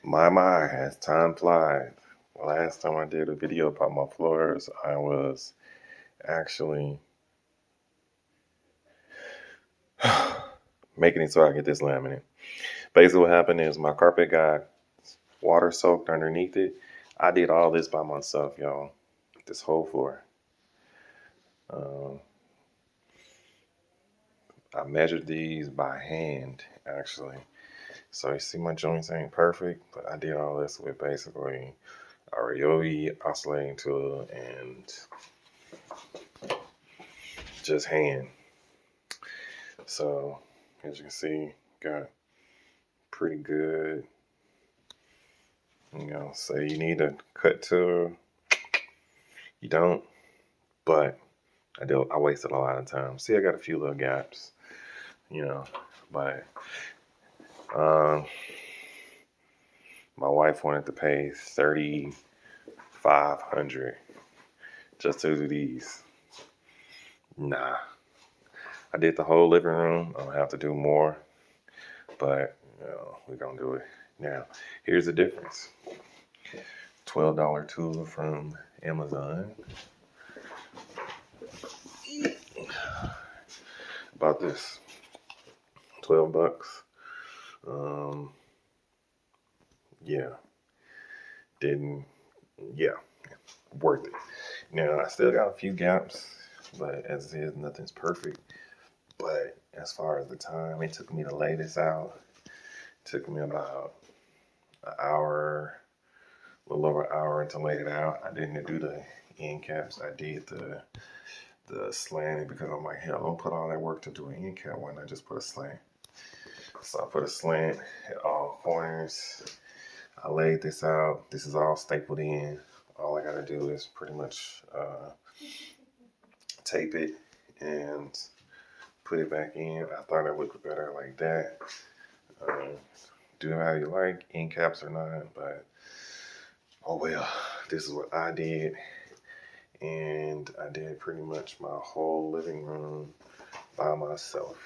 My, as time flies. Last time I did a video about my floors, I was actually making it so I get this laminate. Basically, what happened is my carpet got water soaked underneath it. I did all this by myself, y'all. This whole floor. Um, I measured these by hand, actually. So you see my joints ain't perfect, but I did all this with basically a Ryobi oscillating tool and just hand. So as you can see, got pretty good. Say you need a cut tool, you don't, but I wasted a lot of time. See, I got a few little gaps, but um, my wife wanted to pay $3,500 just to do these. Nah, I did the whole living room. I'll have to do more, but we're gonna do it. Now, here's the difference. $12 tool from Amazon. About this, 12 bucks. Yeah, didn't, yeah, worth it. Now, I still got a few gaps, but as it is, nothing's perfect. But as far as the time it took me to lay this out, it took me about an hour, a little over an hour to lay it out. I didn't do the end caps. I did the slanting because I'm like, hell, don't put all that work to do an end cap. Why not just put a slant? So I put a slant at all corners. I laid this out. This is all stapled in. All I gotta do is pretty much tape it and put it back in. I thought it looked better like that. Do it how you like, end caps or not, but oh well, this is what I did. And I did pretty much my whole living room by myself.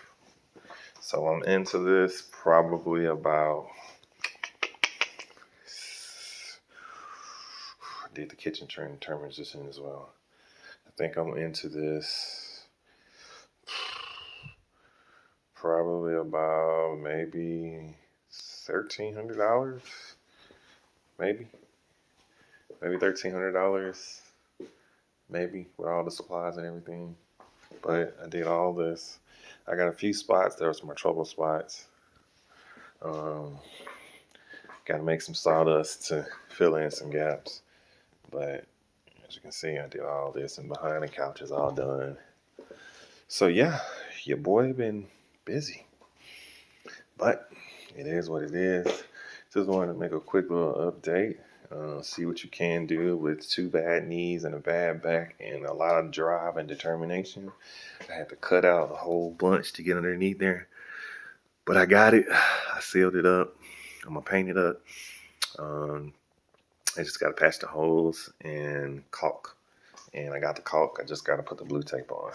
So I'm into this probably about, I did the kitchen transition as well. I think I'm into this probably about maybe $1,300, maybe $1,300, maybe with all the supplies and everything. But I did all this. I got a few spots. There was my trouble spots. Got to make some sawdust to fill in some gaps. But as you can see, I did all this, and behind the couch is all done. So yeah, your boy been busy, but it is what it is. Just wanted to make a quick little update. See what you can do with 2 bad knees and a bad back and a lot of drive and determination. I had to cut out a whole bunch to get underneath there, but I got it. I sealed it up. I'm gonna paint it up. I just gotta patch the holes and caulk. And I got the caulk. I just gotta put the blue tape on.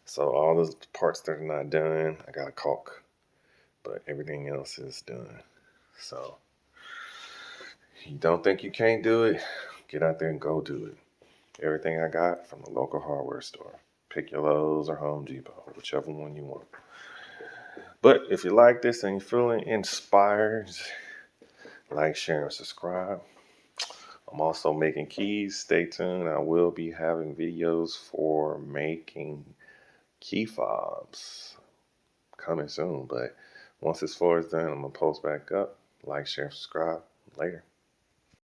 So all those parts that are not done, I gotta caulk. But everything else is done. So you don't think you can't do it? Get out there and go do it. Everything I got from the local hardware store. Pick your Lowe's or Home Depot, whichever one you want. But if you like this and you're feeling inspired, like, share, and subscribe. I'm also making keys. Stay tuned. I will be having videos for making key fobs coming soon. But once this floor is done, I'm going to post back up. Like, share, subscribe. Later.